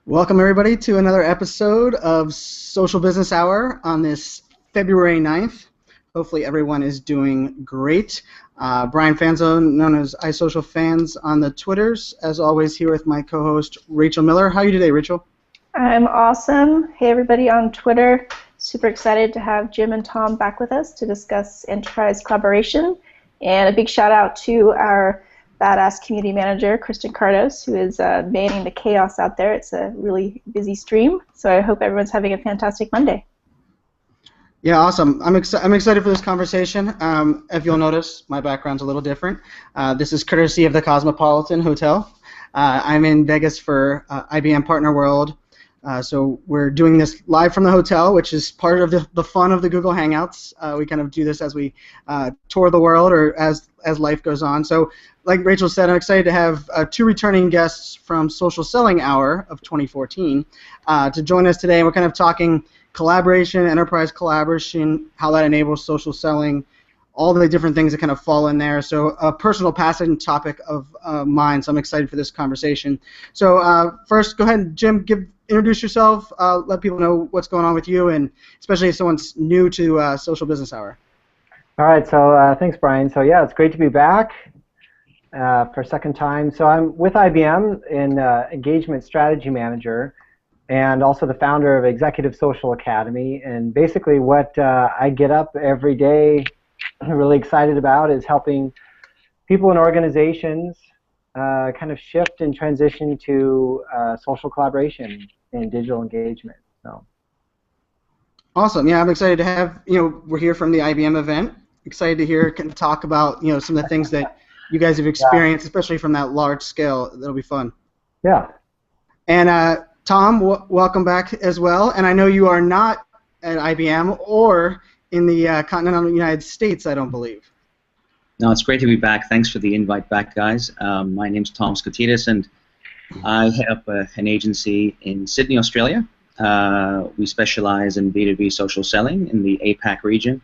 Welcome, everybody, to another episode of Social Business Hour on this February 9th. Hopefully, everyone is doing great. Brian Fanzo, known as iSocial Fans on the Twitters, as always, here with my co-host, Rachel Miller. How are you today, Rachel? I'm awesome. Hey, everybody on Twitter. Super excited to have Jim and Tom back with us to discuss enterprise collaboration. And a big shout out to our badass community manager, Kristen Cardos, who is manning the chaos out there. It's a really busy stream, so I hope everyone's having a fantastic Monday. Yeah, awesome. I'm excited for this conversation. If you'll notice, my background's a little different. This is courtesy of the Cosmopolitan Hotel. I'm in Vegas for IBM Partner World. So we're doing this live from the hotel, which is part of the fun of the Google Hangouts. We kind of do this as we tour the world or as life goes on. So like Rachel said, I'm excited to have two returning guests from Social Selling Hour of 2014 to join us today. We're kind of talking collaboration, enterprise collaboration, how that enables social selling, all the different things that kind of fall in there. So a personal passion topic of mine, so I'm excited for this conversation. So first, go ahead, Jim, introduce yourself, let people know what's going on with you, and especially if someone's new to Social Business Hour. All right, so thanks, Brian. So yeah, it's great to be back for a second time. So I'm with IBM in Engagement Strategy Manager, and also the founder of Executive Social Academy. And basically what I get up every day really excited about is helping people in organizations kind of shift and transition to social collaboration and digital engagement. So. Awesome. Yeah, I'm excited to have, we're here from the IBM event. Excited to hear and talk about, some of the things that you guys have experienced, especially from that large scale. That'll be fun. Yeah. And Tom, welcome back as well. And I know you are not at IBM or in the continental United States, I don't believe. No, it's great to be back. Thanks for the invite back, guys. My name's Tom Skotidis, and I head up an agency in Sydney, Australia. We specialize in B2B social selling in the APAC region,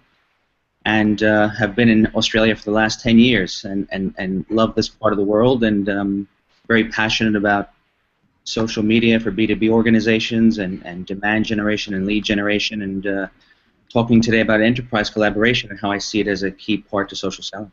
and have been in Australia for the last 10 years and love this part of the world, and very passionate about social media for B2B organizations and demand generation and lead generation, and talking today about enterprise collaboration and how I see it as a key part to social selling.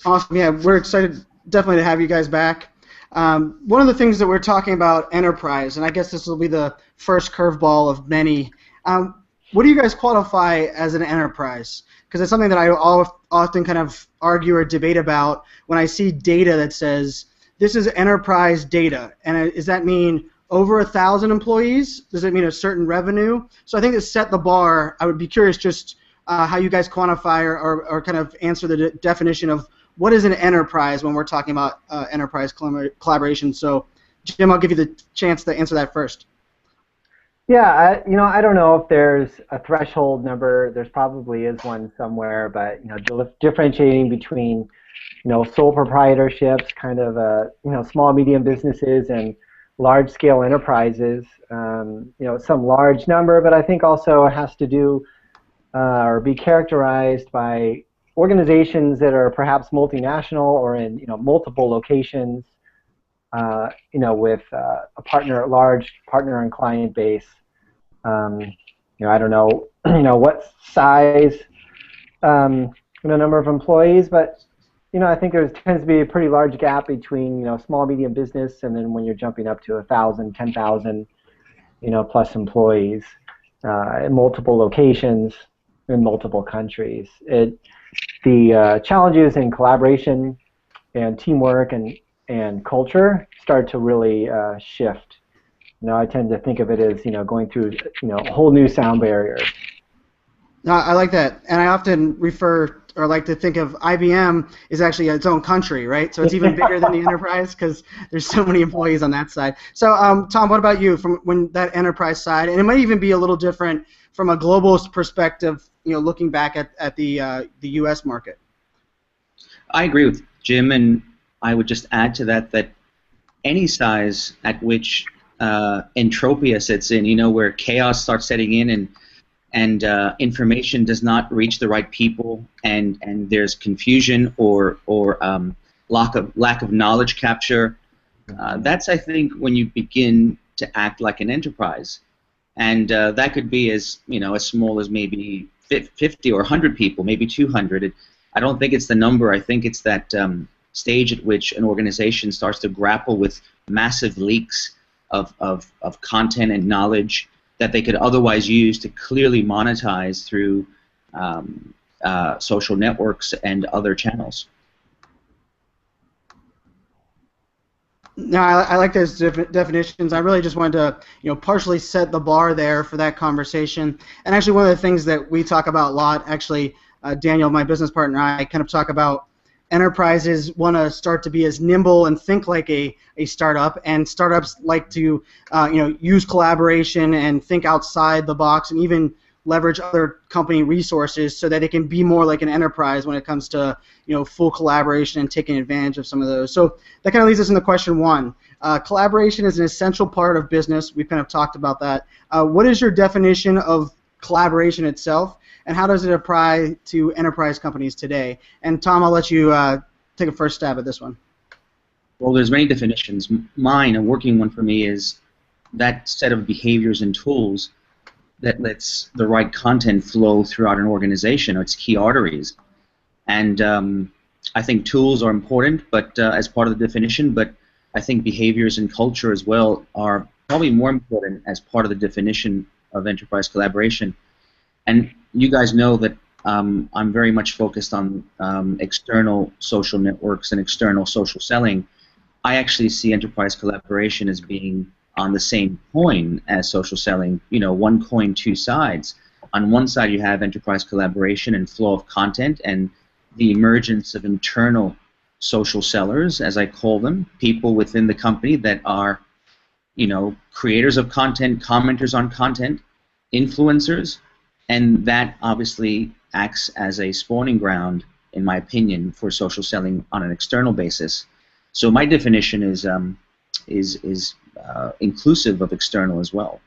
Awesome. Yeah, we're excited definitely to have you guys back. One of the things that we're talking about enterprise, and I guess this will be the first curveball of many, what do you guys qualify as an enterprise? Because it's something that I often kind of argue or debate about when I see data that says this is enterprise data, and does that mean over 1,000 employees? Does it mean a certain revenue? So I think to set the bar, I would be curious just how you guys quantify or kind of answer the definition of what is an enterprise when we're talking about enterprise collaboration. So Jim, I'll give you the chance to answer that first. Yeah, I don't know if there's a threshold number. There's probably is one somewhere, but differentiating between sole proprietorships, kind of small medium businesses, and large-scale enterprises. Some large number, but I think also it has to do or be characterized by organizations that are perhaps multinational or in multiple locations. With a large partner and client base. I don't know, what size, number of employees, but I think there tends to be a pretty large gap between small medium business and then when you're jumping up to 1,000, 10,000, plus employees in multiple locations in multiple countries. The challenges in collaboration and teamwork and culture start to really shift. I tend to think of it as going through a whole new sound barrier. No, I like that, and I often refer or like to think of IBM is actually its own country, right? So it's even bigger than the enterprise because there's so many employees on that side. So Tom, what about you from when that enterprise side? And it might even be a little different from a global perspective, looking back at the U.S. market. I agree with Jim, and I would just add to that any size at which entropia sets in, where chaos starts setting in and information does not reach the right people, and there's confusion or lack of knowledge capture, That's, I think, when you begin to act like an enterprise, and that could be as as small as maybe 50 or 100 people, maybe 200. I don't think it's the number. I think it's that stage at which an organization starts to grapple with massive leaks of content and knowledge that they could otherwise use to clearly monetize through social networks and other channels. No, I like those definitions. I really just wanted to, partially set the bar there for that conversation. And actually, one of the things that we talk about a lot, actually, Daniel, my business partner, and I kind of talk about enterprises want to start to be as nimble and think like a startup, and startups like to, use collaboration and think outside the box and even leverage other company resources so that it can be more like an enterprise when it comes to full collaboration and taking advantage of some of those. So that kind of leads us into question one. Collaboration is an essential part of business. We've kind of talked about that. What is your definition of collaboration itself, and how does it apply to enterprise companies today? And Tom, I'll let you take a first stab at this one. Well, there's many definitions. Mine, a working one for me, is that set of behaviors and tools that lets the right content flow throughout an organization, or its key arteries. And I think tools are important, but as part of the definition, but I think behaviors and culture as well are probably more important as part of the definition of enterprise collaboration. And you guys know that I'm very much focused on external social networks and external social selling. I actually see enterprise collaboration as being on the same coin as social selling, one coin, two sides. On one side you have enterprise collaboration and flow of content and the emergence of internal social sellers, as I call them, people within the company that are, creators of content, commenters on content, influencers, and that obviously acts as a spawning ground, in my opinion, for social selling on an external basis. So my definition is inclusive of external as well.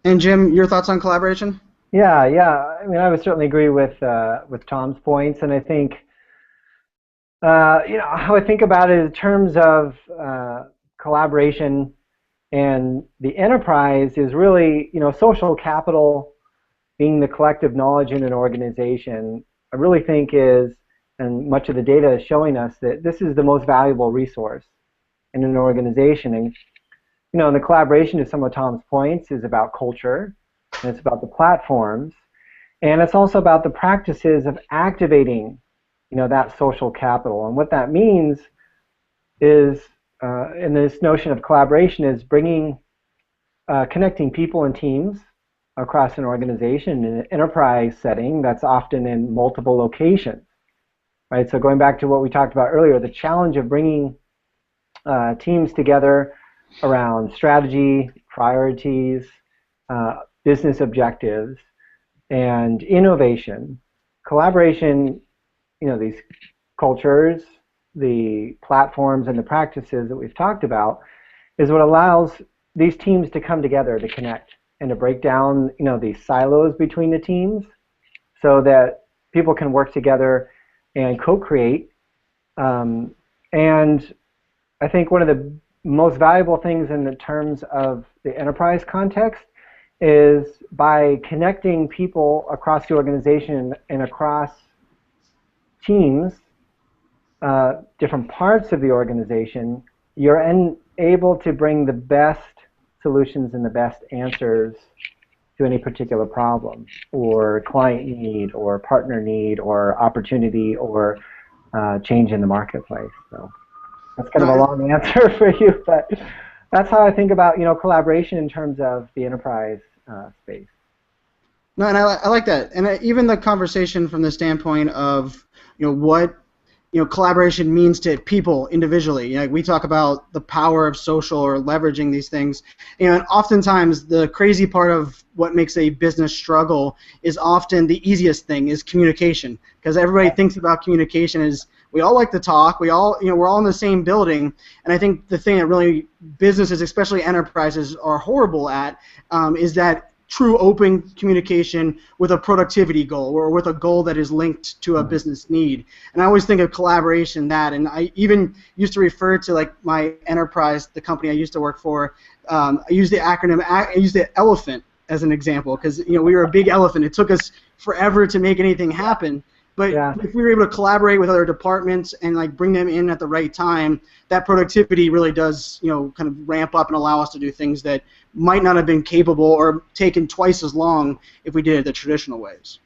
And Jim, your thoughts on collaboration? Yeah. I mean, I would certainly agree with Tom's points, and I think, how I think about it in terms of collaboration and the enterprise is really, social capital being the collective knowledge in an organization. I really think is, and much of the data is showing us that this is the most valuable resource in an organization. And the collaboration, to some of Tom's points, is about culture, and it's about the platforms, and it's also about the practices of activating, that social capital. And what that means is, in this notion of collaboration, is bringing, connecting people and teams across an organization in an enterprise setting that's often in multiple locations. Right, so going back to what we talked about earlier, the challenge of bringing teams together around strategy, priorities, business objectives, and innovation. Collaboration, these cultures, the platforms, and the practices that we've talked about is what allows these teams to come together, to connect, and to break down, these silos between the teams so that people can work together and co-create. And I think one of the most valuable things in the terms of the enterprise context is by connecting people across the organization and across teams, different parts of the organization, you're able to bring the best solutions and the best answers to any particular problem, or client need, or partner need, or opportunity, or change in the marketplace. So that's kind of a long answer for you, but that's how I think about collaboration in terms of the enterprise space. No, and I like that, and even the conversation from the standpoint of what collaboration means to people individually. We talk about the power of social or leveraging these things. And oftentimes the crazy part of what makes a business struggle is often the easiest thing is communication, because everybody thinks about communication as we all like to talk. We all, we're all in the same building. And I think the thing that really businesses, especially enterprises, are horrible at is that true open communication with a productivity goal or with a goal that is linked to a business need. And I always think of collaboration that, and I even used to refer to like my enterprise, the company I used to work for, I use the acronym, I use the elephant as an example, because we were a big elephant. It took us forever to make anything happen. But if we were able to collaborate with other departments and like bring them in at the right time, that productivity really does kind of ramp up and allow us to do things that might not have been capable or taken twice as long if we did it the traditional ways.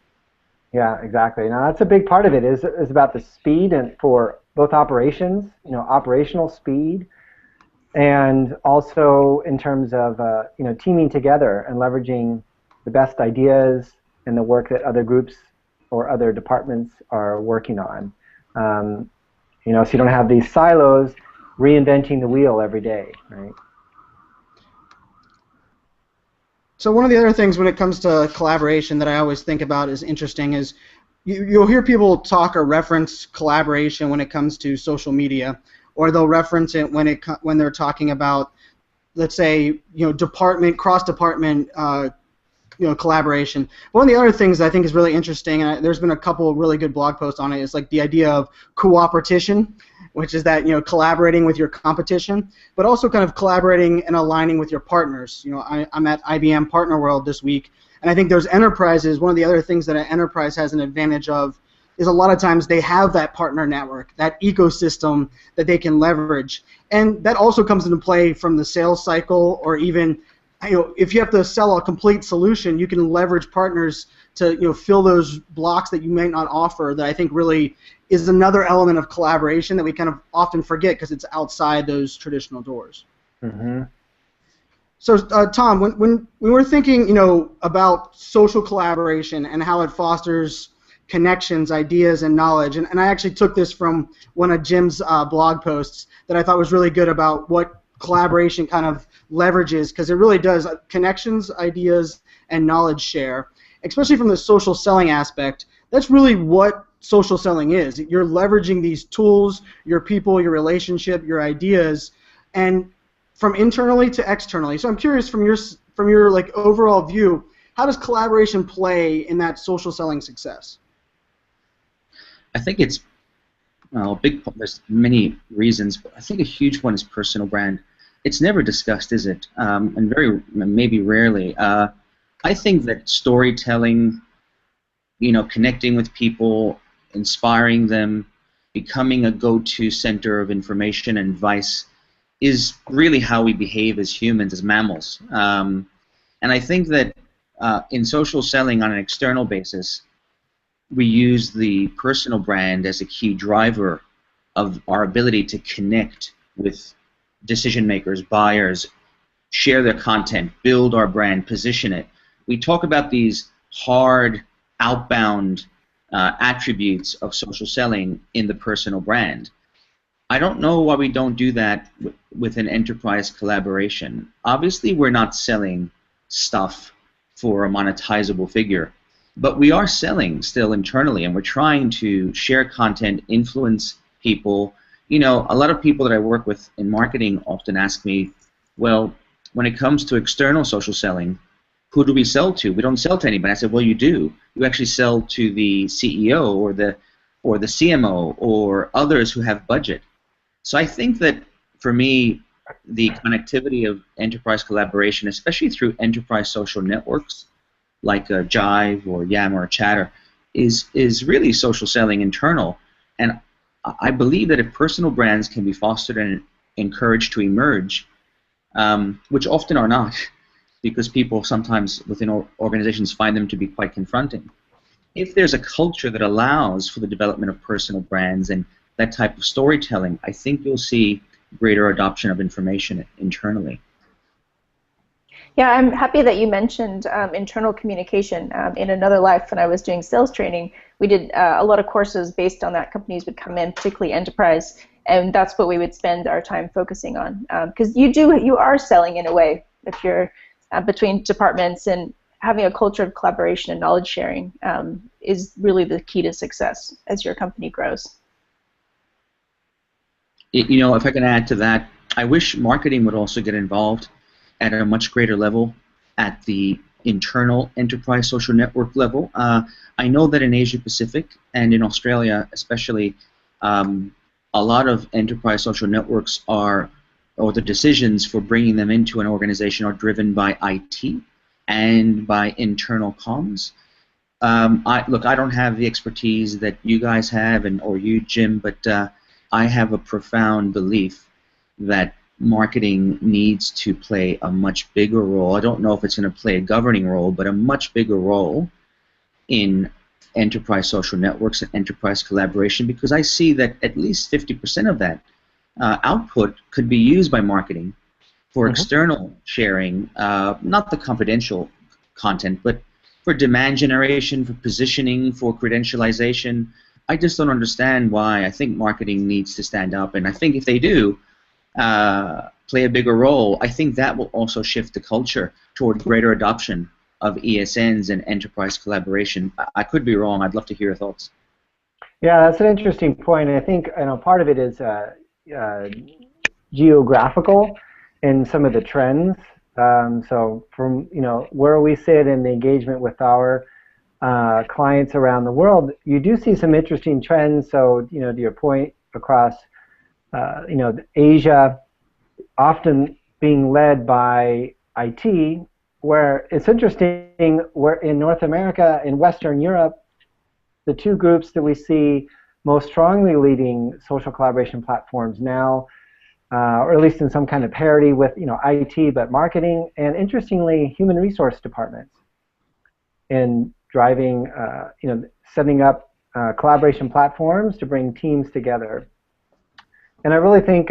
Yeah, exactly. Now that's a big part of it is about the speed and for both operations, operational speed, and also in terms of teaming together and leveraging the best ideas and the work that other groups or other departments are working on. So you don't have these silos reinventing the wheel every day, right? So one of the other things when it comes to collaboration that I always think about is interesting is you'll hear people talk or reference collaboration when it comes to social media, or they'll reference it when they're talking about, let's say, cross-department collaboration. One of the other things that I think is really interesting, and there's been a couple of really good blog posts on it, is like the idea of cooperation, which is that collaborating with your competition, but also kind of collaborating and aligning with your partners. I'm at IBM Partner World this week, and I think those enterprises, one of the other things that an enterprise has an advantage of is a lot of times they have that partner network, that ecosystem that they can leverage, and that also comes into play from the sales cycle, or even if you have to sell a complete solution, you can leverage partners to fill those blocks that you may not offer. That I think really is another element of collaboration that we kind of often forget because it's outside those traditional doors. Mm-hmm. So Tom, when we're thinking about social collaboration and how it fosters connections, ideas, and knowledge, and I actually took this from one of Jim's blog posts that I thought was really good about what collaboration kind of leverages, because it really does connections, ideas, and knowledge share, especially from the social selling aspect. That's really what social selling is. You're leveraging these tools, your people, your relationship, your ideas, and from internally to externally. So I'm curious, from your like overall view, how does collaboration play in that social selling success? I think it's big. There's many reasons, but I think a huge one is personal brand. It's never discussed, is it? And maybe rarely. I think that storytelling, connecting with people, inspiring them, becoming a go-to center of information and advice is really how we behave as humans, as mammals. And I think that in social selling on an external basis, we use the personal brand as a key driver of our ability to connect with decision makers, buyers, share their content, build our brand, position it. We talk about these hard, outbound attributes of social selling in the personal brand. I don't know why we don't do that with an enterprise collaboration. Obviously, we're not selling stuff for a monetizable figure, but we are selling still internally, and we're trying to share content, influence people. A lot of people that I work with in marketing often ask me, well, when it comes to external social selling, who do we sell to? We don't sell to anybody. I said, well, you do. You actually sell to the CEO or the CMO or others who have budget. So I think that for me, the connectivity of enterprise collaboration, especially through enterprise social networks like Jive or Yammer or Chatter, is really social selling internal. And I believe that if personal brands can be fostered and encouraged to emerge, which often are not, because people sometimes within organizations find them to be quite confronting. If there's a culture that allows for the development of personal brands and that type of storytelling, I think you'll see greater adoption of information internally. Yeah, I'm happy that you mentioned internal communication. In another life, when I was doing sales training, we did a lot of courses based on that. Companies would come in, particularly enterprise, and that's what we would spend our time focusing on. Because you are selling in a way if you're between departments, and having a culture of collaboration and knowledge sharing is really the key to success as your company grows. If I can add to that, I wish marketing would also get involved at a much greater level at the internal enterprise social network level. I know that in Asia Pacific and in Australia especially, a lot of enterprise social networks are, or the decisions for bringing them into an organization are driven by IT and by internal comms. Look, I don't have the expertise that you guys have, or you, Jim, but I have a profound belief that marketing needs to play a much bigger role. I don't know if it's going to play a governing role, but a much bigger role in enterprise social networks and enterprise collaboration, because I see that at least 50% of that output could be used by marketing for external sharing, not the confidential content, but for demand generation, for positioning, for credentialization. I just don't understand why. I think marketing needs to stand up, and I think if they do play a bigger role, I think that will also shift the culture toward greater adoption of ESNs and enterprise collaboration. I could be wrong. I'd love to hear your thoughts. Yeah, that's an interesting point. I think part of it is geographical in some of the trends. So from where we sit in the engagement with our clients around the world, you do see some interesting trends. So to your point, across Asia, often being led by IT, where it's interesting, where in North America and Western Europe, the two groups that we see most strongly leading social collaboration platforms now, or at least in some kind of parity with IT, but marketing, and interestingly, human resource departments, in driving, setting up collaboration platforms to bring teams together. And I really think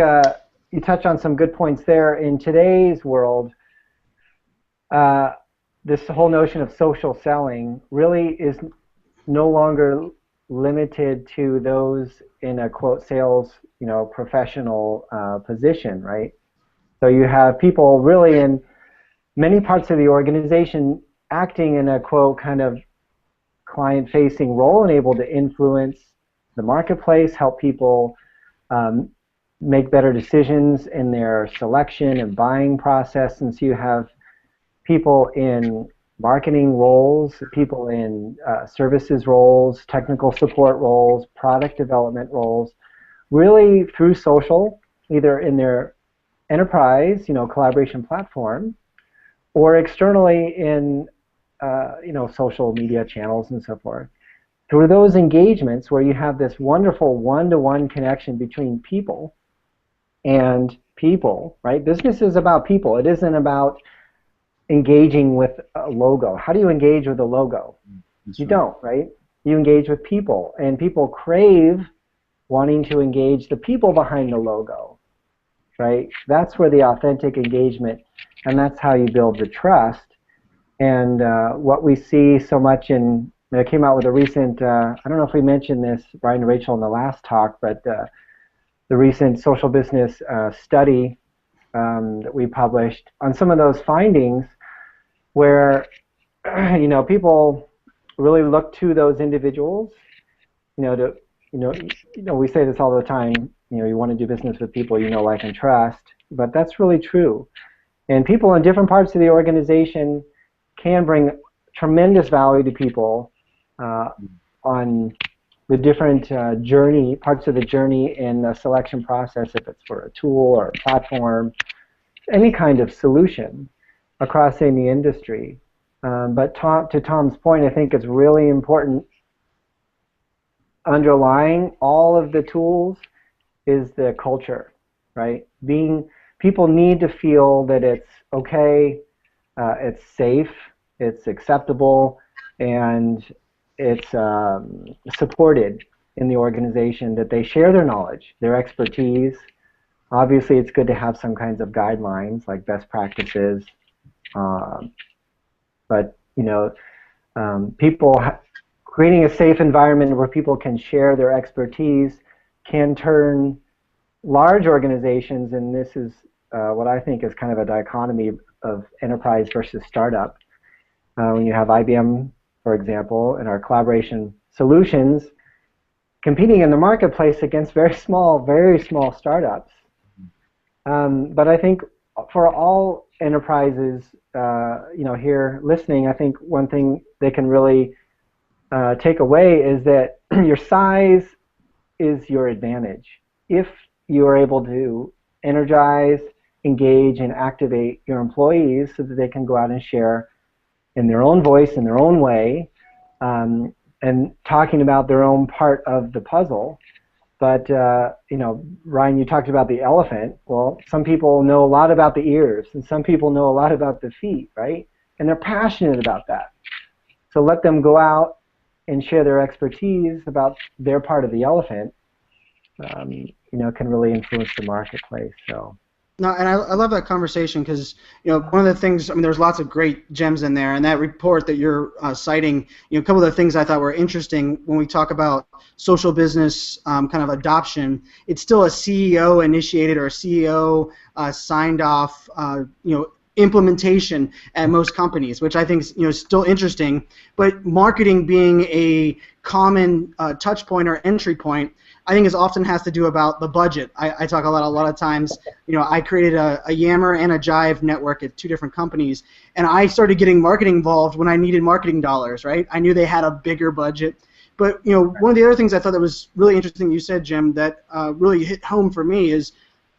you touched on some good points there. In today's world, this whole notion of social selling really is no longer limited to those in a quote sales professional position, right? So you have people really in many parts of the organization acting in a quote kind of client-facing role and able to influence the marketplace, help people make better decisions in their selection and buying process. And so you have people in marketing roles, people in services roles, technical support roles, product development roles, really through social, either in their enterprise, collaboration platform, or externally in, social media channels and so forth. Through those engagements where you have this wonderful one-to-one connection between people and people, right? Business is about people. It isn't about engaging with a logo. How do you engage with a logo? You don't, right? You engage with people, and people crave wanting to engage the people behind the logo, right? That's where the authentic engagement, and that's how you build the trust. And what we see so much I came out with a recent, I don't know if we mentioned this, Brian and Rachel, in the last talk, but the recent social business study that we published on some of those findings where people really look to those individuals, we say this all the time, you want to do business with people you know, like, and trust, but that's really true. And people in different parts of the organization can bring tremendous value to people on the different parts of the journey in the selection process, if it's for a tool or a platform, any kind of solution across any industry. But to Tom's point, I think it's really important, underlying all of the tools is the culture, right? People need to feel that it's okay, it's safe, it's acceptable, and it's supported in the organization, that they share their knowledge, their expertise. Obviously, it's good to have some kinds of guidelines, like best practices, but creating a safe environment where people can share their expertise can turn large organizations, and this is what I think is kind of a dichotomy of enterprise versus startup. When you have IBM, for example, in our collaboration solutions, competing in the marketplace against very small startups. But I think for all enterprises, here listening, I think one thing they can really take away is that your size is your advantage. If you are able to energize, engage, and activate your employees so that they can go out and share in their own voice, in their own way, and talking about their own part of the puzzle. But, Ryan, you talked about the elephant. Well, some people know a lot about the ears, and some people know a lot about the feet, right? And they're passionate about that. So let them go out and share their expertise about their part of the elephant, can really influence the marketplace. So. No, and I love that conversation because one of the things, there's lots of great gems in there, and that report that you're citing, a couple of the things I thought were interesting when we talk about social business kind of adoption. It's still a CEO initiated or a CEO signed off, implementation at most companies, which I think is still interesting. But marketing being a common touch point or entry point, I think it often has to do about the budget. I talk a lot of times, I created a Yammer and a Jive network at 2 different companies, and I started getting marketing involved when I needed marketing dollars, right? I knew they had a bigger budget. But, one of the other things I thought that was really interesting you said, Jim, that really hit home for me is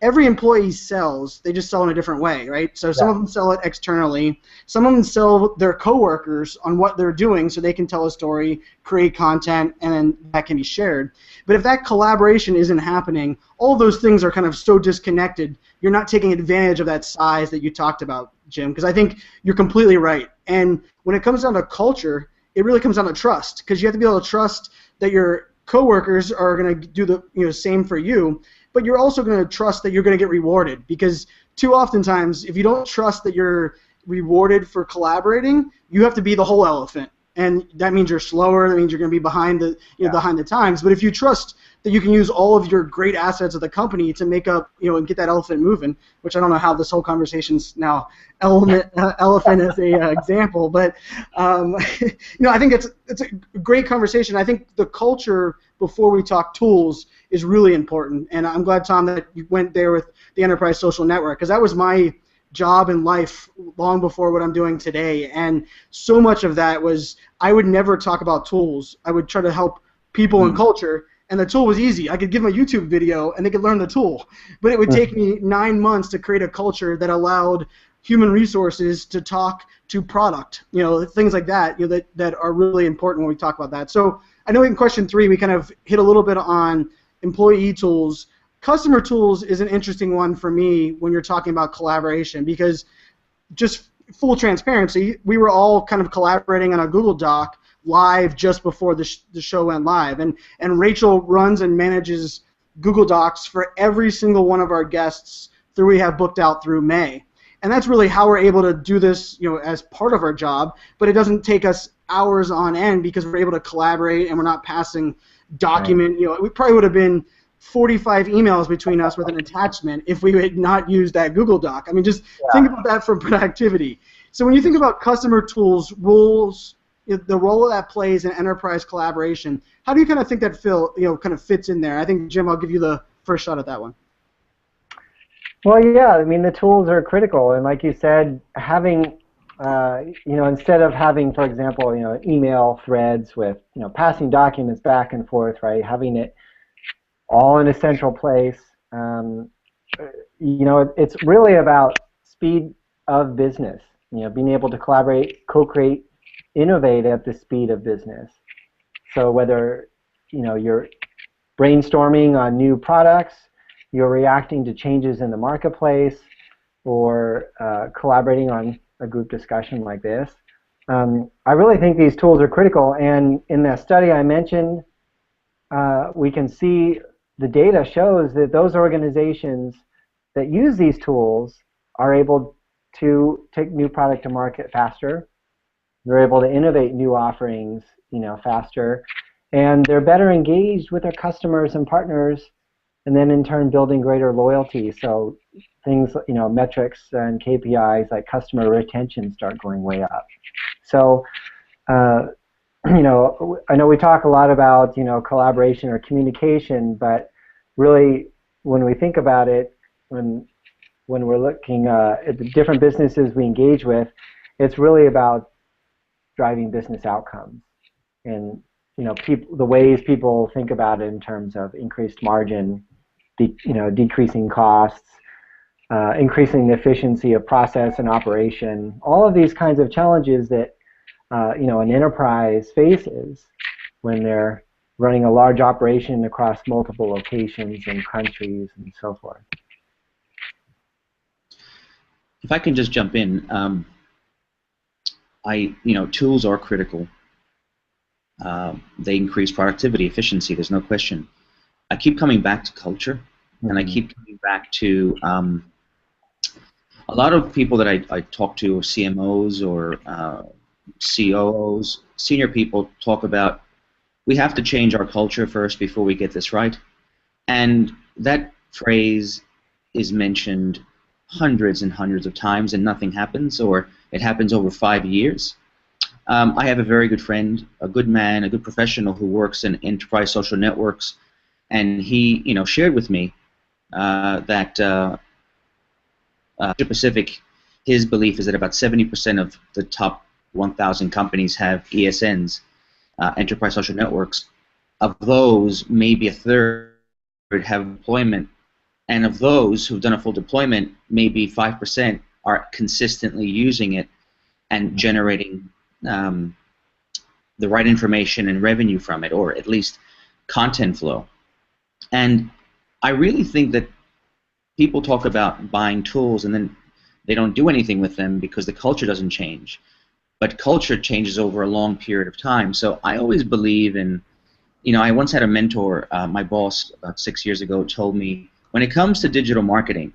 every employee sells, they just sell in a different way, right? So some of them sell it externally. Some of them sell their coworkers on what they're doing so they can tell a story, create content, and then that can be shared. But if that collaboration isn't happening, all those things are kind of so disconnected, you're not taking advantage of that size that you talked about, Jim, because I think you're completely right. And when it comes down to culture, it really comes down to trust, because you have to be able to trust that your coworkers are going to do the same for you, but you're also going to trust that you're going to get rewarded, because too oftentimes, if you don't trust that you're rewarded for collaborating, you have to be the whole elephant, and that means you're slower. That means you're going to be behind the behind the times. But if you trust that you can use all of your great assets of the company to make up and get that elephant moving, which I don't know how this whole conversation's now elephant as a example, but I think it's a great conversation. I think the culture before we talk tools is really important, and I'm glad, Tom, that you went there with the Enterprise Social Network, because that was my job in life long before what I'm doing today, and so much of that was I would never talk about tools. I would try to help people in culture, and the tool was easy. I could give them a YouTube video and they could learn the tool, but it would take me 9 months to create a culture that allowed human resources to talk to product, things like that, that are really important when we talk about that. So I know in question 3 we kind of hit a little bit on employee tools. Customer tools is an interesting one for me when you're talking about collaboration, because just full transparency, we were all kind of collaborating on a Google Doc live just before the show went live, and Rachel runs and manages Google Docs for every single one of our guests that we have booked out through May. And that's really how we're able to do this, as part of our job, but it doesn't take us hours on end because we're able to collaborate and we're not passing document, we probably would have been 45 emails between us with an attachment if we had not used that Google Doc. Just think about that for productivity. So when you think about customer tools, roles, the role that plays in enterprise collaboration, how do you kind of think that kind of fits in there? I think, Jim, I'll give you the first shot at that one. Well, yeah, the tools are critical, and like you said, having instead of having, for example, email threads with passing documents back and forth, right? Having it all in a central place. It's really about speed of business. Being able to collaborate, co-create, innovate at the speed of business. So whether you're brainstorming on new products, you're reacting to changes in the marketplace, or collaborating on a group discussion like this, I really think these tools are critical. And in that study I mentioned, we can see the data shows that those organizations that use these tools are able to take new product to market faster. They're able to innovate new offerings, faster, and they're better engaged with their customers and partners, and then in turn building greater loyalty. So things, metrics and KPIs like customer retention start going way up. So, I know we talk a lot about, collaboration or communication, but really when we think about it, when when we're looking at the different businesses we engage with, it's really about driving business outcomes, and the ways people think about it in terms of increased margin, decreasing costs, increasing the efficiency of process and operation. All of these kinds of challenges that an enterprise faces when they're running a large operation across multiple locations and countries and so forth. If I can just jump in, tools are critical. They increase productivity, efficiency. There's no question. I keep coming back to culture, and I keep coming back to a lot of people that I talk to, CMOs or COOs, senior people, talk about we have to change our culture first before we get this right. And that phrase is mentioned hundreds and hundreds of times and nothing happens, or it happens over 5 years. I have a very good friend, a good man, a good professional who works in enterprise social networks, and he shared with me that Asia Pacific, his belief is that about 70% of the top 1,000 companies have ESNs, enterprise social networks. Of those, maybe a third have deployment, and of those who've done a full deployment, maybe 5% are consistently using it and generating the right information and revenue from it, or at least content flow. And I really think that people talk about buying tools and then they don't do anything with them because the culture doesn't change. But culture changes over a long period of time. So I always believe in, I once had a mentor, my boss about 6 years ago told me, when it comes to digital marketing,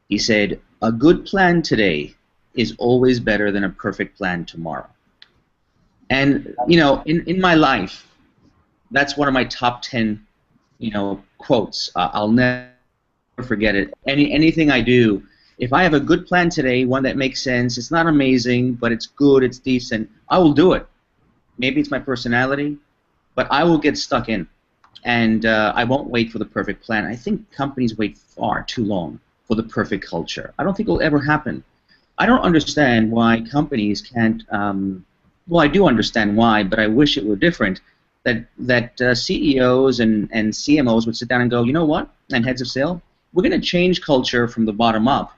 he said, a good plan today is always better than a perfect plan tomorrow. And, in my life, that's one of my top 10, quotes. I'll never forget it. Anything I do, if I have a good plan today, one that makes sense, it's not amazing, but it's good, it's decent, I will do it. Maybe it's my personality, but I will get stuck in. And I won't wait for the perfect plan. I think companies wait far too long for the perfect culture. I don't think it will ever happen. I don't understand why companies can't, well, I do understand why, but I wish it were different, that CEOs and CMOs would sit down and go, you know what, and heads of sale, we're going to change culture from the bottom up.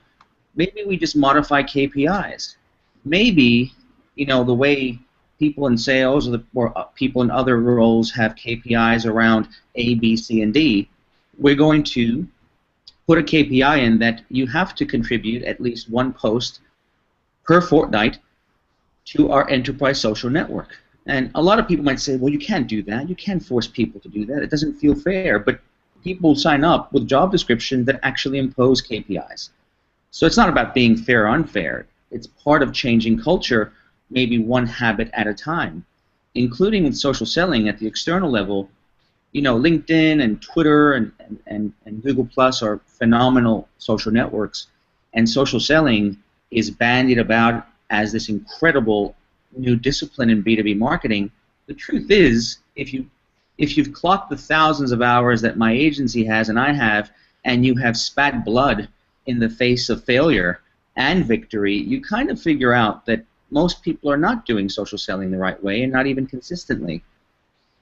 Maybe we just modify KPIs. Maybe, the way people in sales or people in other roles have KPIs around A, B, C, and D, we're going to put a KPI in that you have to contribute at least one post per fortnight to our enterprise social network. And a lot of people might say, well, you can't do that. You can't force people to do that. It doesn't feel fair. But people sign up with job descriptions that actually impose KPIs. So it's not about being fair or unfair. It's part of changing culture, maybe one habit at a time, including with social selling at the external level. LinkedIn and Twitter and Google Plus are phenomenal social networks, and social selling is bandied about as this incredible new discipline in B2B marketing. The truth is, if you've clocked the thousands of hours that my agency has and I have, and you have spat blood in the face of failure and victory, you kind of figure out that most people are not doing social selling the right way, and not even consistently.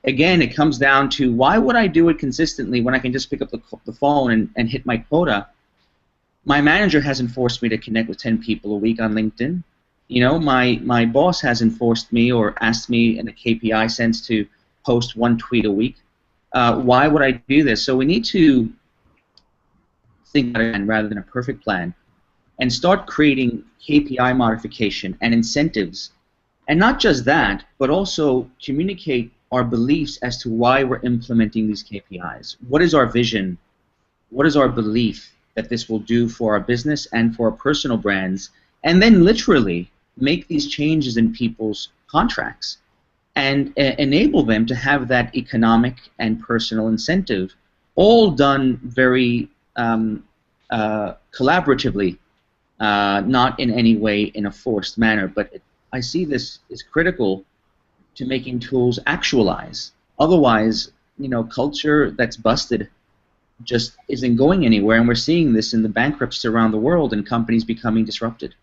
Again, it comes down to, why would I do it consistently when I can just pick up the phone and hit my quota? My manager hasn't forced me to connect with 10 people a week on LinkedIn. My boss hasn't forced me or asked me in a KPI sense to post one tweet a week. Why would I do this? So we need to think about it rather than a perfect plan, and start creating KPI modification and incentives. And not just that, but also communicate our beliefs as to why we're implementing these KPIs. What is our vision? What is our belief that this will do for our business and for our personal brands? And then literally make these changes in people's contracts and enable them to have that economic and personal incentive, all done very collaboratively, not in any way in a forced manner. But I see this is critical to making tools actualize. Otherwise, culture that's busted just isn't going anywhere, and we're seeing this in the bankruptcies around the world and companies becoming disrupted.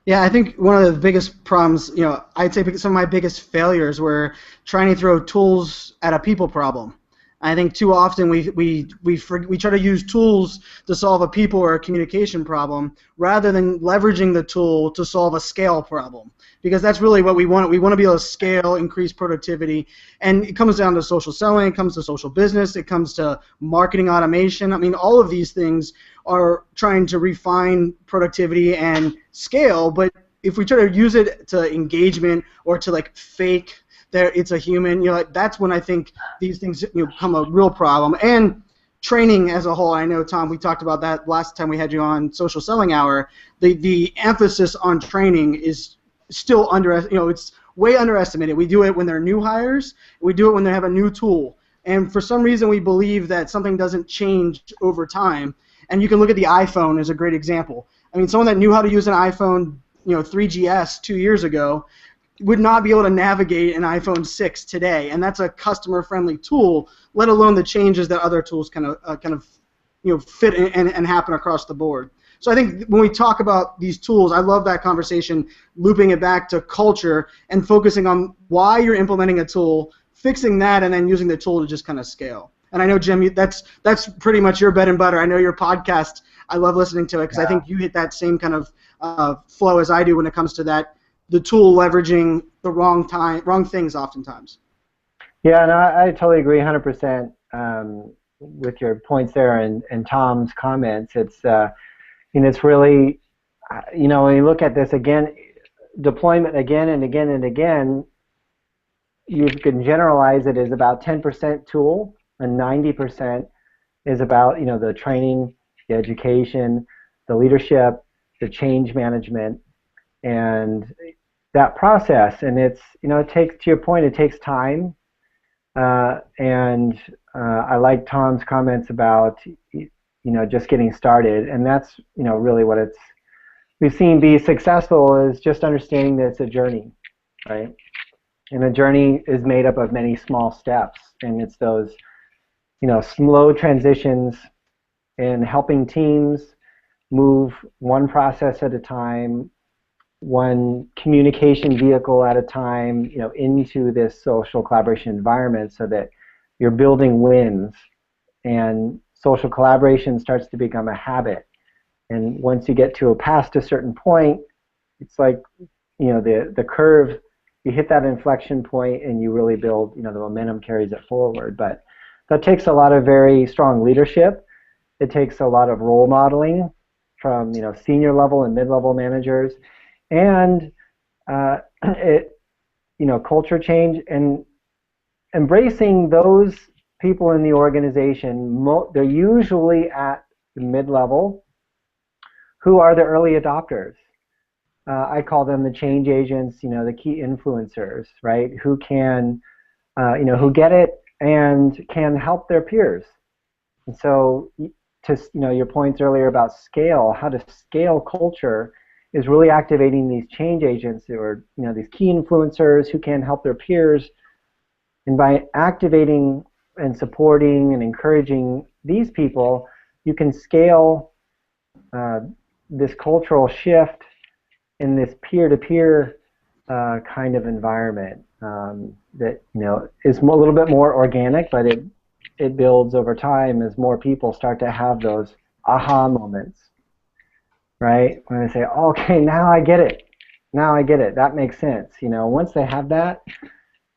Yeah, I think one of the biggest problems, I'd say some of my biggest failures were trying to throw tools at a people problem. I think too often we try to use tools to solve a people or a communication problem rather than leveraging the tool to solve a scale problem, because that's really what we want. We want to be able to scale, increase productivity, and it comes down to social selling, it comes to social business, it comes to marketing automation. I mean, all of these things are trying to refine productivity and scale, but if we try to use it to engagement or to like fake there it's a human, that's when I think these things become a real problem. And training as a whole, I know, Tom, we talked about that last time we had you on Social Selling Hour. The emphasis on training is still it's way underestimated. We do it when they're new hires, we do it when they have a new tool, and for some reason we believe that something doesn't change over time. And you can look at the iPhone as a great example. I mean, someone that knew how to use an iPhone 3GS 2 years ago would not be able to navigate an iPhone 6 today, and that's a customer-friendly tool, let alone the changes that other tools kind of fit and happen across the board. So I think when we talk about these tools, I love that conversation, looping it back to culture and focusing on why you're implementing a tool, fixing that, and then using the tool to just kind of scale. And I know, Jim, that's pretty much your bread and butter. I know your podcast, I love listening to it because I think you hit that same kind of flow as I do when it comes to that, the tool leveraging the wrong things oftentimes. Yeah, no, I totally agree 100% with your points there and Tom's comments. It's it's really, when you look at this again, deployment again and again and again, you can generalize it as about 10% tool and 90% is about the training, the education, the leadership, the change management, and that process. And it's it takes, to your point, it takes time. And I like Tom's comments about just getting started, and that's really what we've seen be successful is just understanding that it's a journey, right? And a journey is made up of many small steps, and it's those slow transitions in helping teams move one process at a time, one communication vehicle at a time, into this social collaboration environment, so that you're building wins, and social collaboration starts to become a habit. And once you get past a certain point, it's like the curve. You hit that inflection point, and you really build. The momentum carries it forward. But that takes a lot of very strong leadership. It takes a lot of role modeling from senior level and mid-level managers, and culture change and embracing those people in the organization. They're usually at the mid-level, who are the early adopters. I call them the change agents, the key influencers, right? Who can, who get it and can help their peers. And so, to your points earlier about scale, how to scale culture is really activating these change agents, or these key influencers who can help their peers. And by activating and supporting and encouraging these people, you can scale this cultural shift in this peer-to-peer kind of environment that is a little bit more organic, but it builds over time as more people start to have those aha moments, right? When they say, okay, now I get it. Now I get it. That makes sense. Once they have that,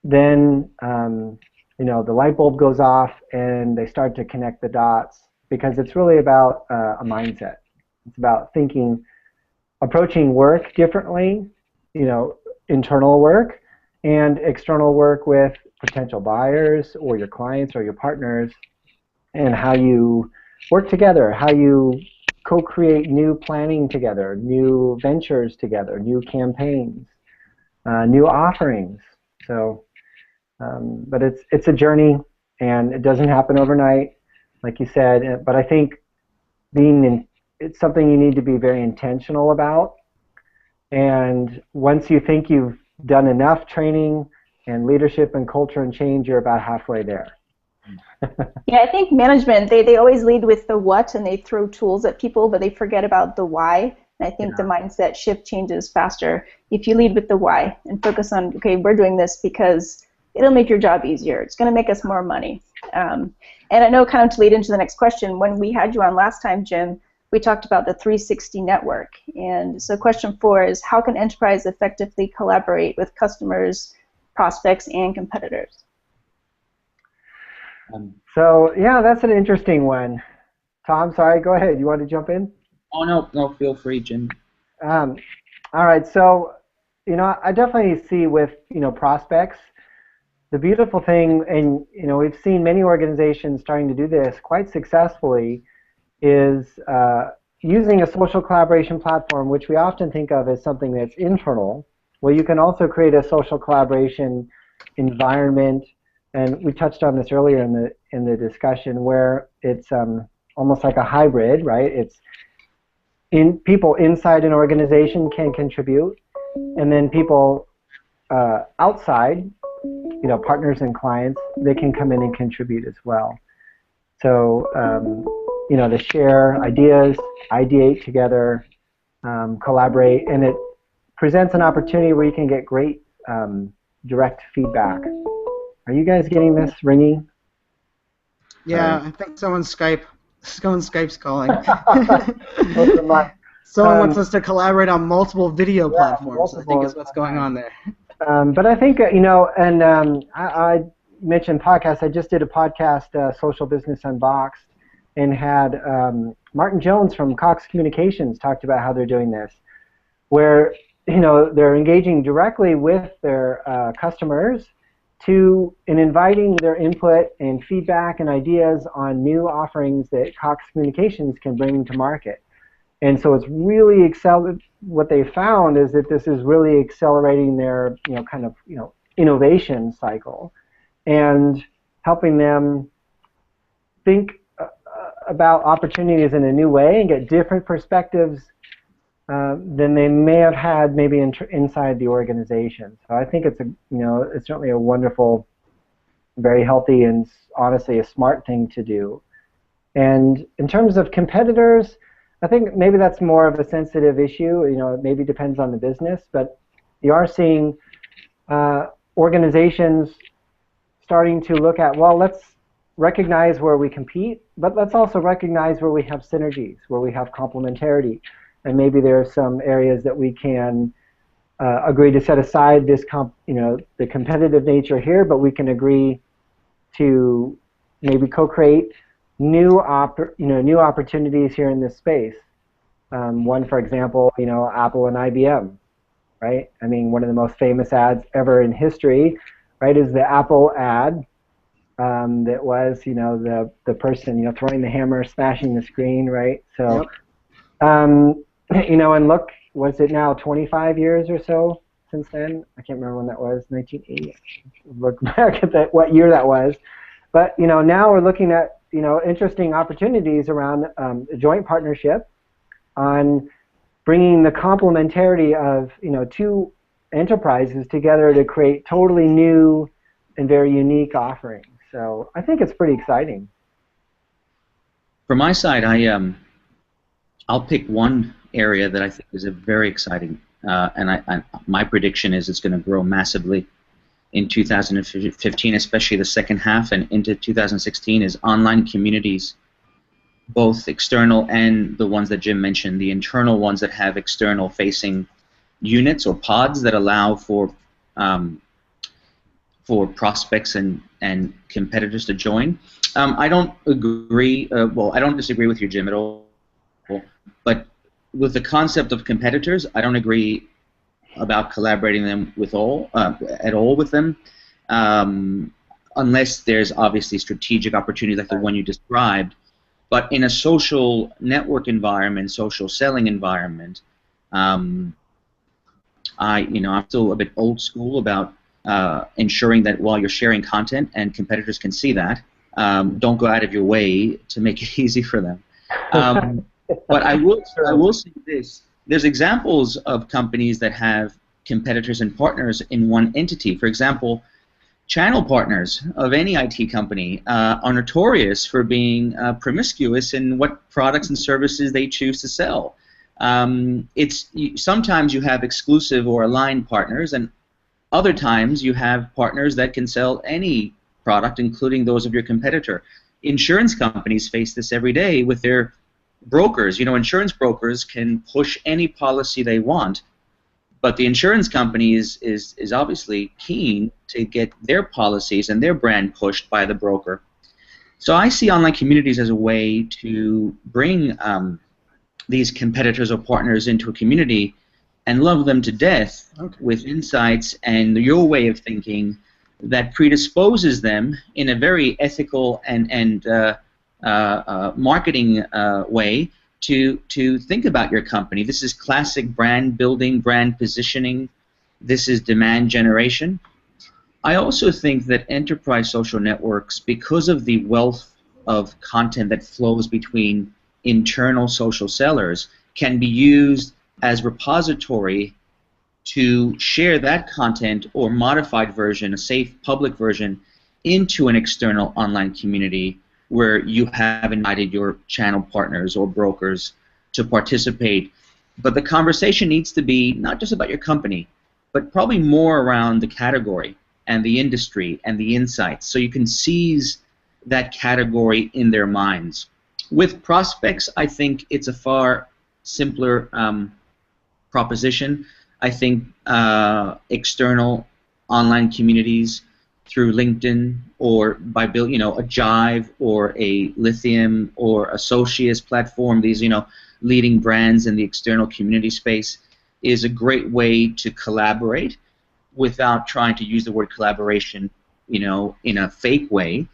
then the light bulb goes off and they start to connect the dots, because it's really about a mindset. It's about approaching work differently, internal work and external work with potential buyers or your clients or your partners, and how you work together, how you co-create new planning together, new ventures together, new campaigns, new offerings. So, but it's a journey, and it doesn't happen overnight, like you said. But I think it's something you need to be very intentional about. And once you think you've done enough training and leadership and culture and change, you're about halfway there. Yeah, I think management, they always lead with the what and they throw tools at people, but they forget about the why. And I think the mindset shift changes faster if you lead with the why and focus on, okay, we're doing this because it'll make your job easier. It's going to make us more money. And I know, kind of to lead into the next question, when we had you on last time, Jim, we talked about the 360 network. And so question 4 is, how can enterprise effectively collaborate with customers, prospects, and competitors? So, yeah, that's an interesting one. Tom, sorry, go ahead. You want to jump in? Oh, no, feel free, Jim. All right, so, I definitely see with, prospects, the beautiful thing, and, we've seen many organizations starting to do this quite successfully, is using a social collaboration platform, which we often think of as something that's internal. Well, you can also create a social collaboration environment, and we touched on this earlier in the discussion, where it's almost like a hybrid, right? It's people inside an organization can contribute, and then people outside, partners and clients, they can come in and contribute as well. So, to share ideas, ideate together, collaborate, and it presents an opportunity where you can get great direct feedback. Are you guys getting this ringing? Yeah, I think someone's Skype's calling. Someone wants us to collaborate on multiple video platforms, I think is what's going on there. But I think, I mentioned podcasts. I just did a podcast, Social Business Unboxed, and had Martin Jones from Cox Communications talked about how they're doing this, where they're engaging directly with their customers in inviting their input and feedback and ideas on new offerings that Cox Communications can bring to market. And so it's really what they found is that this is really accelerating their innovation cycle and helping them think about opportunities in a new way and get different perspectives than they may have had maybe inside the organization. So I think it's it's certainly a wonderful, very healthy, and honestly a smart thing to do. And in terms of competitors, I think maybe that's more of a sensitive issue. It maybe depends on the business, but you are seeing organizations starting to look at, well, let's recognize where we compete, but let's also recognize where we have synergies, where we have complementarity. And maybe there are some areas that we can agree to set aside this, the competitive nature here, but we can agree to maybe co-create new opportunities here in this space. One, for example, Apple and IBM, right? I mean, one of the most famous ads ever in history, right, is the Apple ad that was, the person, throwing the hammer, smashing the screen, right? So. Yep. And look, was it now 25 years or so since then? I can't remember when that was, 1980. Look back at what year that was. But, now we're looking at, interesting opportunities around a joint partnership on bringing the complementarity of, two enterprises together to create totally new and very unique offerings. So I think it's pretty exciting. From my side, I'll pick one area that I think is a very exciting, and my prediction is it's going to grow massively in 2015, especially the second half and into 2016, is online communities, both external and the ones that Jim mentioned, the internal ones that have external-facing units or pods that allow for prospects and competitors to join. I don't agree. I don't disagree with you, Jim, at all. But with the concept of competitors, I don't agree about collaborating them with at all with them, unless there's obviously strategic opportunities like the one you described. But in a social network environment, social selling environment, I'm still a bit old school about ensuring that while you're sharing content and competitors can see that, don't go out of your way to make it easy for them. But I will say this. There's examples of companies that have competitors and partners in one entity. For example, channel partners of any IT company are notorious for being promiscuous in what products and services they choose to sell. Sometimes you have exclusive or aligned partners, and other times you have partners that can sell any product, including those of your competitor. Insurance companies face this every day with their brokers. You know, insurance brokers can push any policy they want, but the insurance company is obviously keen to get their policies and their brand pushed by the broker. So I see online communities as a way to bring these competitors or partners into a community and love them to death with insights and your way of thinking that predisposes them in a very ethical and marketing way to think about your company. This is classic brand building, brand positioning. This is demand generation. I also think that enterprise social networks, because of the wealth of content that flows between internal social sellers, can be used as repository to share that content or modified version, a safe public version, into an external online community where you have invited your channel partners or brokers to participate. But the conversation needs to be not just about your company, but probably more around the category and the industry and the insights, so you can seize that category in their minds. With prospects, I think it's a far simpler proposition. I think external online communities through LinkedIn or by a Jive or a Lithium or a Socius platform, these leading brands in the external community space, is a great way to collaborate without trying to use the word collaboration in a fake way.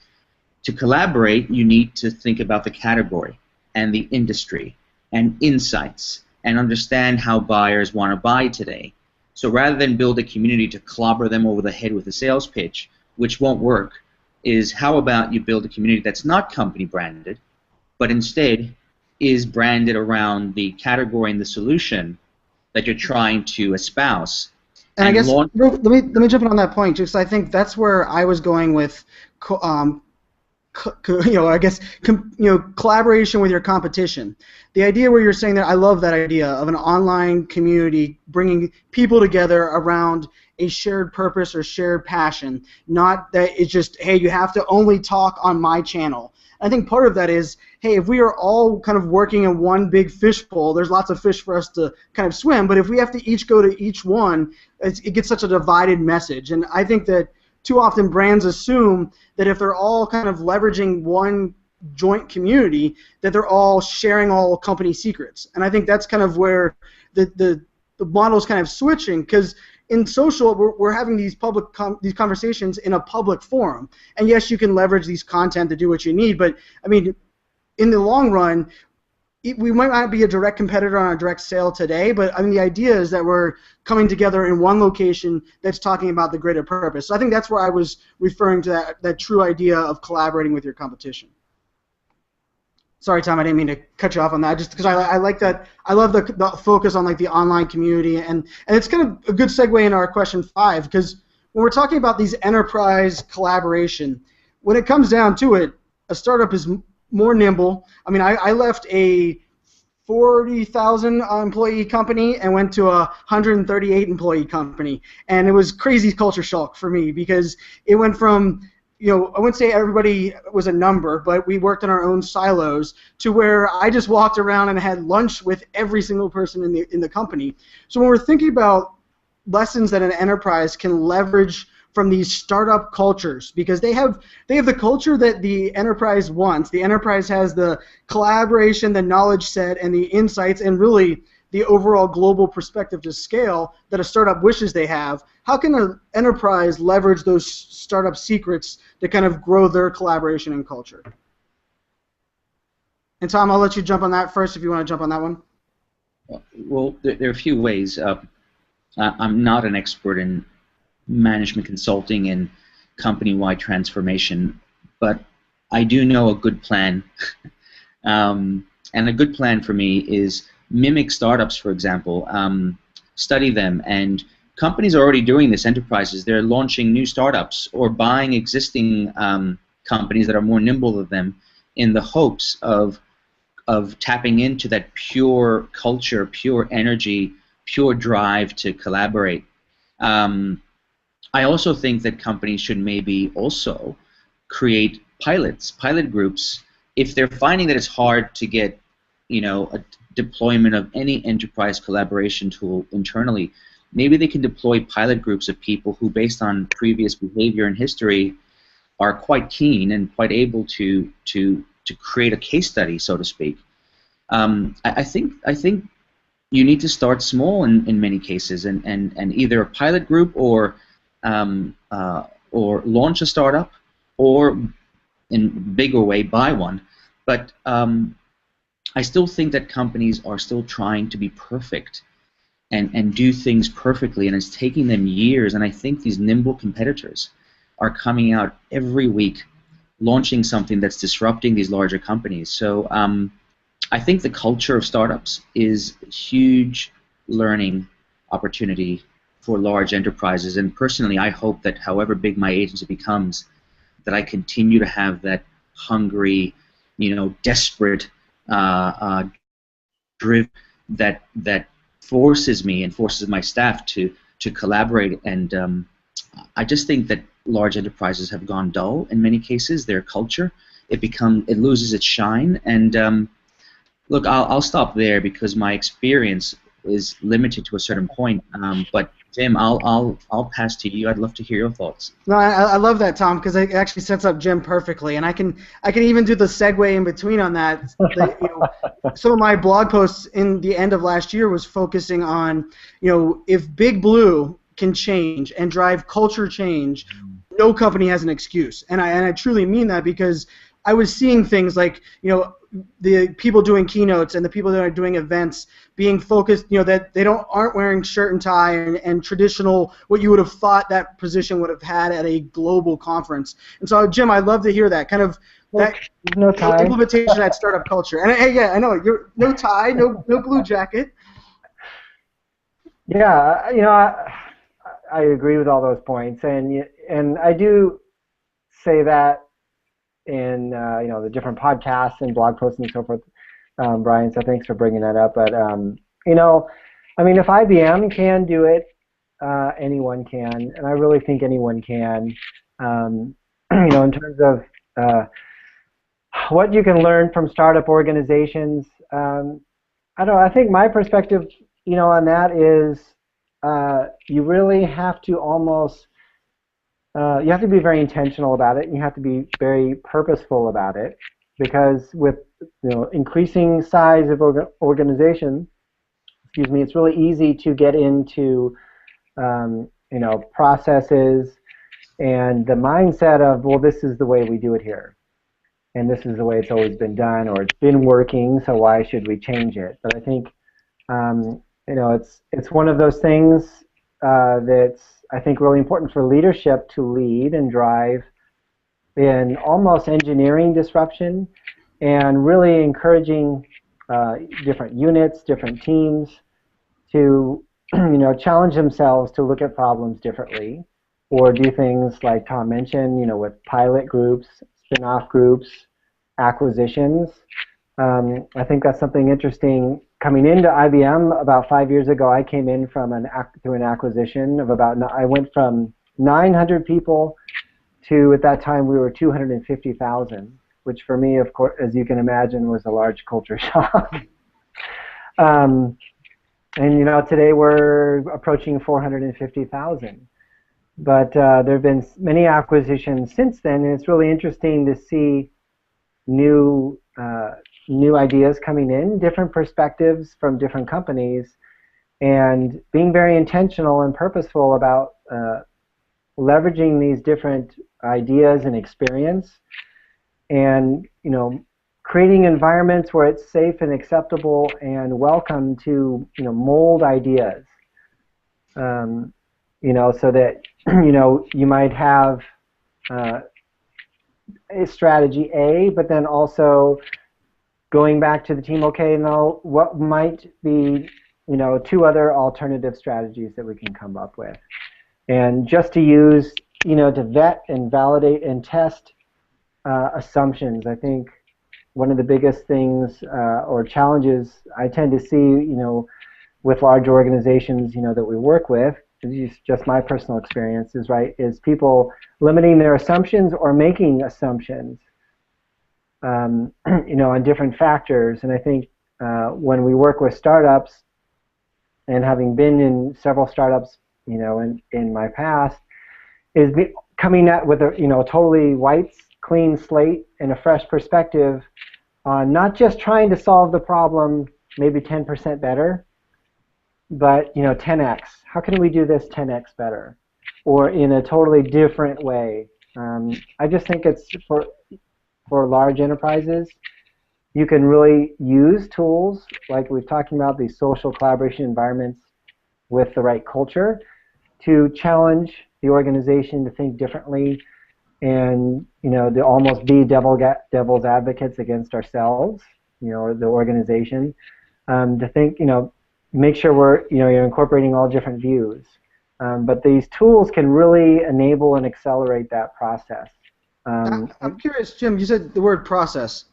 To collaborate, you need to think about the category and the industry and insights and understand how buyers want to buy today. So rather than build a community to clobber them over the head with a sales pitch, which won't work, is how about you build a community that's not company branded, but instead is branded around the category and the solution that you're trying to espouse. And I guess let me jump in on that point, because I think that's where I was going with, collaboration with your competition. The idea where you're saying that, I love that idea of an online community bringing people together around a shared purpose or shared passion, not that it's just, hey, you have to only talk on my channel. I think part of that is, hey, if we are all kind of working in one big fishbowl, there's lots of fish for us to kind of swim, but if we have to each go to each one, it gets such a divided message. And I think that too often brands assume that if they're all kind of leveraging one joint community, that they're all sharing all company secrets. And I think that's kind of where the model is kind of switching, because in social, we're having these these conversations in a public forum. And yes, you can leverage these content to do what you need, but I mean, in the long run, we might not be a direct competitor on a direct sale today, but I mean, the idea is that we're coming together in one location that's talking about the greater purpose. So I think that's where I was referring to that true idea of collaborating with your competition. Sorry, Tom, I didn't mean to cut you off on that, just because I like that. I love the focus on like the online community, and it's kind of a good segue in our question 5, because when we're talking about these enterprise collaboration, when it comes down to it, a startup is more nimble. I mean, I left a 40,000 employee company and went to a 138 employee company, and it was crazy culture shock for me, because it went from, I wouldn't say everybody was a number, but we worked in our own silos, to where I just walked around and had lunch with every single person in the company. So when we're thinking about lessons that an enterprise can leverage from these startup cultures, because they have the culture that the enterprise wants. The enterprise has the collaboration, the knowledge set, and the insights, and really the overall global perspective to scale that a startup wishes they have. How can an enterprise leverage those startup secrets to kind of grow their collaboration and culture? And Tom, I'll let you jump on that first if you want to jump on that one. Well, there are a few ways. I'm not an expert in management consulting and company-wide transformation, but I do know a good plan. And a good plan for me is mimic startups, for example. Study them and companies are already doing this. Enterprises, they're launching new startups or buying existing companies that are more nimble than them, in the hopes of tapping into that pure culture, pure energy, pure drive to collaborate. I also think that companies should maybe also create pilot groups, if they're finding that it's hard to get, a deployment of any enterprise collaboration tool internally. Maybe they can deploy pilot groups of people who, based on previous behavior and history, are quite keen and quite able to create a case study, so to speak. I think you need to start small in many cases, and either a pilot group or launch a startup, or in a bigger way buy one. But I still think that companies are still trying to be perfect and do things perfectly, and it's taking them years. And I think these nimble competitors are coming out every week launching something that's disrupting these larger companies. So I think the culture of startups is a huge learning opportunity for large enterprises. And personally, I hope that however big my agency becomes, that I continue to have that hungry, desperate, driven, that forces me and forces my staff to collaborate. And I just think that large enterprises have gone dull in many cases. Their culture, it loses its shine. And look, I'll stop there because my experience is limited to a certain point. But Jim, I'll pass to you. I'd love to hear your thoughts. No, I love that, Tom, because it actually sets up Jim perfectly, and I can even do the segue in between on that. Some of my blog posts in the end of last year was focusing on, if Big Blue can change and drive culture change, no company has an excuse, and I truly mean that, because I was seeing things like, the people doing keynotes and the people that are doing events being focused, that they aren't wearing shirt and tie and traditional, what you would have thought that position would have had at a global conference. And so, Jim, I'd love to hear that kind of that no tie. implementation of that startup culture. And yeah, I know you're no tie, no blue jacket. Yeah, I agree with all those points, and I do say that in the different podcasts and blog posts and so forth, Brian. So thanks for bringing that up. But if IBM can do it, anyone can, and I really think anyone can. In terms of what you can learn from startup organizations, I think my perspective, on that is you really have to you have to be very intentional about it, and you have to be very purposeful about it, because with increasing size of organization, it's really easy to get into processes and the mindset of, well, this is the way we do it here, and this is the way it's always been done, or it's been working, so why should we change it? But I think it's one of those things that's, I think, really important for leadership to lead and drive in almost engineering disruption, and really encouraging different units, different teams to challenge themselves to look at problems differently, or do things like Tom mentioned, with pilot groups, spin-off groups, acquisitions. I think that's something interesting. Coming into IBM about 5 years ago, I came in through an acquisition of I went from 900 people to, at that time, we were 250,000, which for me, of course, as you can imagine, was a large culture shock. And today we're approaching 450,000. But there have been many acquisitions since then, and it's really interesting to see new ideas coming in, different perspectives from different companies, and being very intentional and purposeful about leveraging these different ideas and experience, and creating environments where it's safe and acceptable and welcome to mold ideas. So that you might have a strategy A, but then also going back to the team, okay, now what might be two other alternative strategies that we can come up with. And just to use, to vet and validate and test assumptions. I think one of the biggest things or challenges I tend to see, with large organizations, that we work with, this is just my personal experiences, right, is people limiting their assumptions or making assumptions, on different factors. And I think when we work with startups, and having been in several startups, in my past, is coming at with a totally white, clean slate and a fresh perspective on not just trying to solve the problem maybe 10% better, but 10x. How can we do this 10x better, or in a totally different way? I just think it's for large enterprises. You can really use tools like we've talking about, these social collaboration environments with the right culture to challenge the organization to think differently, and to almost be devil's advocates against ourselves, or the organization, to think, make sure you're incorporating all different views. But these tools can really enable and accelerate that process. I'm curious, Jim. You said the word process.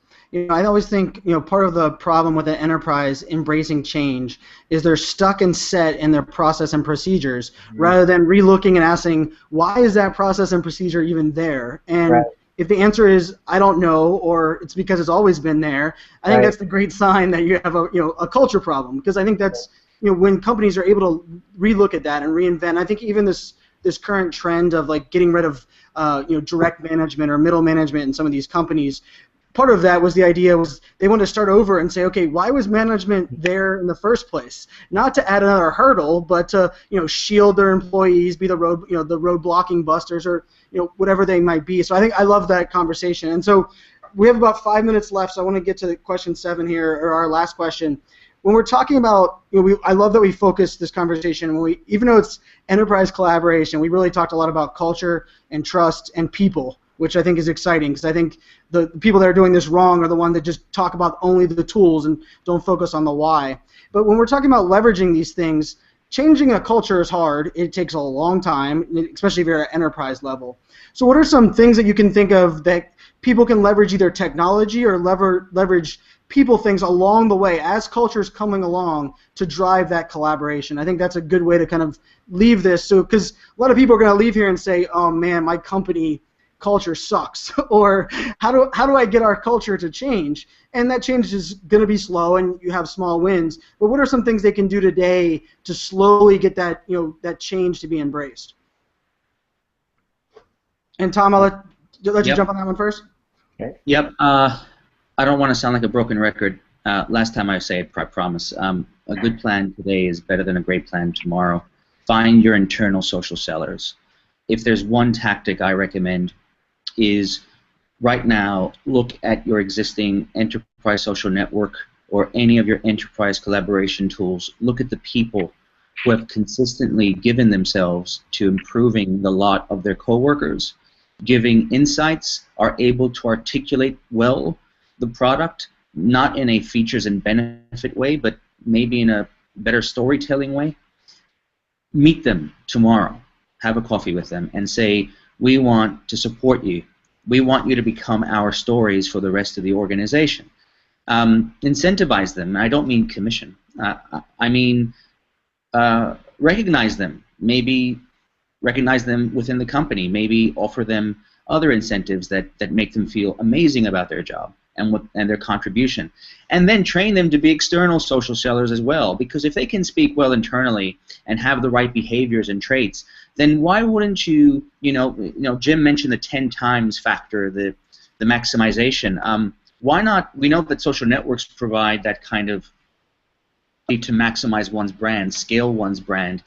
I always think, part of the problem with an enterprise embracing change is they're stuck and set in their process and procedures, rather than relooking and asking, why is that process and procedure even there? And if the answer is, I don't know, or it's because it's always been there, I think that's the great sign that you have a culture problem. Because I think that's, when companies are able to relook at that and reinvent. I think even this current trend of getting rid of direct management or middle management in some of these companies. Part of that was the idea was they wanted to start over and say, okay, why was management there in the first place? Not to add another hurdle, but to shield their employees, be the road blocking busters, or whatever they might be. So I think I love that conversation. And so we have about 5 minutes left, so I want to get to question 7 here, or our last question. When we're talking about, I love that we focus this conversation. Even though it's enterprise collaboration, we really talked a lot about culture and trust and people, which I think is exciting, because I think the people that are doing this wrong are the ones that just talk about only the tools and don't focus on the why. But when we're talking about leveraging these things, changing a culture is hard. It takes a long time, especially if you're at enterprise level. So what are some things that you can think of that people can leverage, either technology or leverage people things along the way as culture's coming along to drive that collaboration? I think that's a good way to kind of leave this. So, because a lot of people are going to leave here and say, oh man, my company culture sucks, or how do I get our culture to change? And that change is going to be slow, and you have small wins. But what are some things they can do today to slowly get that that change to be embraced? And Tom, I'll let you jump on that one first. Okay. Yep. I don't want to sound like a broken record. Last time I say it, I promise. A good plan today is better than a great plan tomorrow. Find your internal social sellers. If there's one tactic I recommend, is right now look at your existing enterprise social network or any of your enterprise collaboration tools. Look at the people who have consistently given themselves to improving the lot of their coworkers, giving insights, are able to articulate well the product, not in a features and benefit way, but maybe in a better storytelling way. Meet them tomorrow. Have a coffee with them and say, we want to support you. We want you to become our stories for the rest of the organization. Incentivize them. I don't mean commission. I mean recognize them. Maybe recognize them within the company. Maybe offer them other incentives that make them feel amazing about their job and their contribution. And then train them to be external social sellers as well, because if they can speak well internally and have the right behaviors and traits, then why wouldn't you, Jim mentioned the 10 times factor, the maximization. Why not? We know that social networks provide that kind of to maximize one's brand, scale one's brand,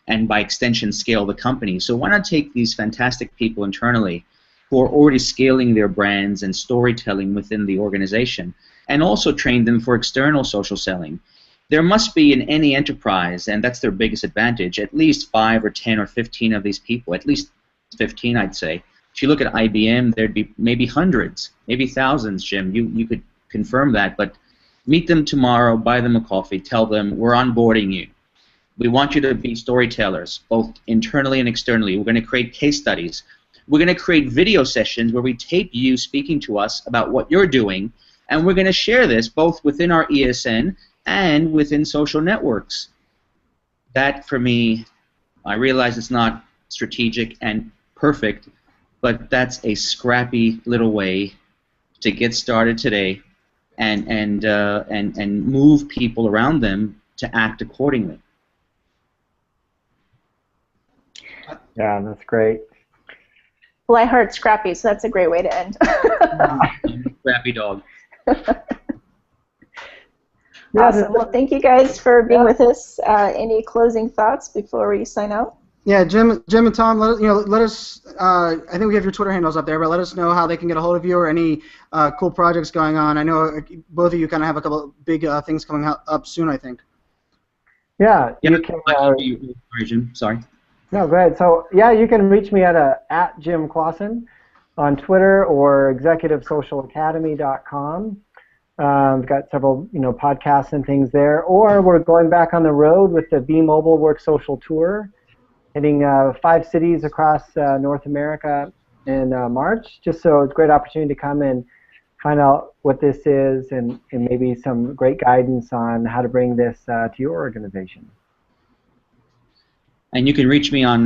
and by extension scale the company. So why not take these fantastic people internally who are already scaling their brands and storytelling within the organization, and also train them for external social selling? There must be in any enterprise, and that's their biggest advantage, at least 5 or 10 or 15 of these people, at least 15 I'd say. If you look at IBM, there'd be maybe hundreds, maybe thousands, Jim. You could confirm that, but Meet them tomorrow, buy them a coffee, tell them we're onboarding you. We want you to be storytellers, both internally and externally. We're going to create case studies. We're going to create video sessions where we tape you speaking to us about what you're doing, and we're going to share this both within our ESN and within social networks. That, for me, I realize it's not strategic and perfect, but that's a scrappy little way to get started today and move people around them to act accordingly. Yeah, that's great. Well, I heard scrappy, so that's a great way to end. Scrappy dog. Awesome. Well, thank you guys for being with us. Any closing thoughts before we sign out? Yeah, Jim and Tom, let us. I think we have your Twitter handles up there, but let us know how they can get a hold of you or any cool projects going on. I know both of you kind of have a couple of big things coming up soon, I think. Yeah, Yeah, you can. sorry, Jim. Sorry. No, go ahead. So, yeah, you can reach me at Jim Clausen on Twitter or executivesocialacademy.com. We've got several, podcasts and things there. Or we're going back on the road with the Be Mobile Work Social Tour, hitting 5 cities across North America in March. Just so it's a great opportunity to come and find out what this is and maybe some great guidance on how to bring this to your organization. And you can reach me on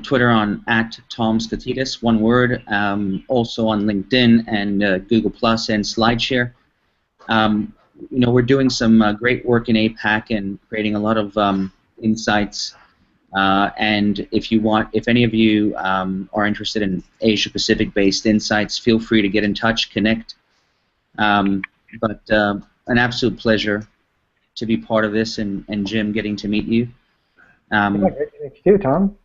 Twitter on @TomSkatidis, one word. Also on LinkedIn and Google Plus and SlideShare. We're doing some great work in APAC and creating a lot of insights. And if any of you are interested in Asia Pacific based insights, feel free to get in touch, connect. But an absolute pleasure to be part of this, and Jim, getting to meet you. Great to meet you too, Tom.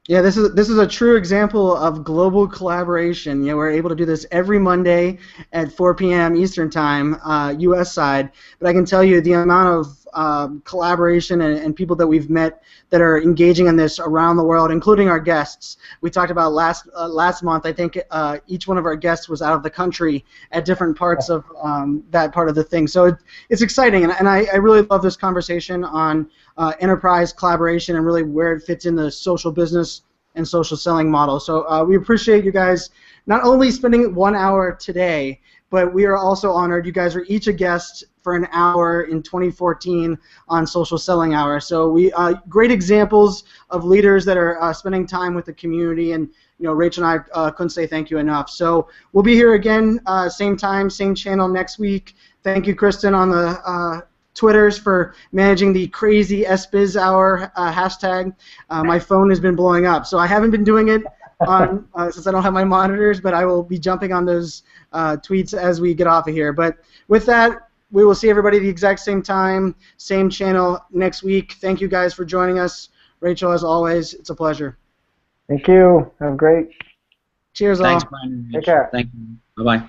Yeah, this is a true example of global collaboration. We're able to do this every Monday at 4 p.m. Eastern Time, U.S. side. But I can tell you the amount of collaboration and people that we've met that are engaging in this around the world, including our guests. We talked about last month. I think each one of our guests was out of the country at different parts of that part of the thing. So it's exciting, and I really love this conversation on enterprise collaboration and really where it fits in the social business and social selling model. So we appreciate you guys not only spending 1 hour today, but we are also honored. You guys are each a guest for an hour in 2014 on Social Selling Hour. So we great examples of leaders that are spending time with the community, and Rachel and I couldn't say thank you enough. So we'll be here again, same time, same channel next week. Thank you, Kristen, on the Twitters for managing the crazy SBiz Hour hashtag. My phone has been blowing up, so I haven't been doing it on since I don't have my monitors, but I will be jumping on those tweets as we get off of here. But with that, we will see everybody at the exact same time, same channel next week. Thank you guys for joining us. Rachel, as always, it's a pleasure. Thank you. Have a great. Cheers, Thanks, all. Brian. Take care. Thank you. Bye-bye.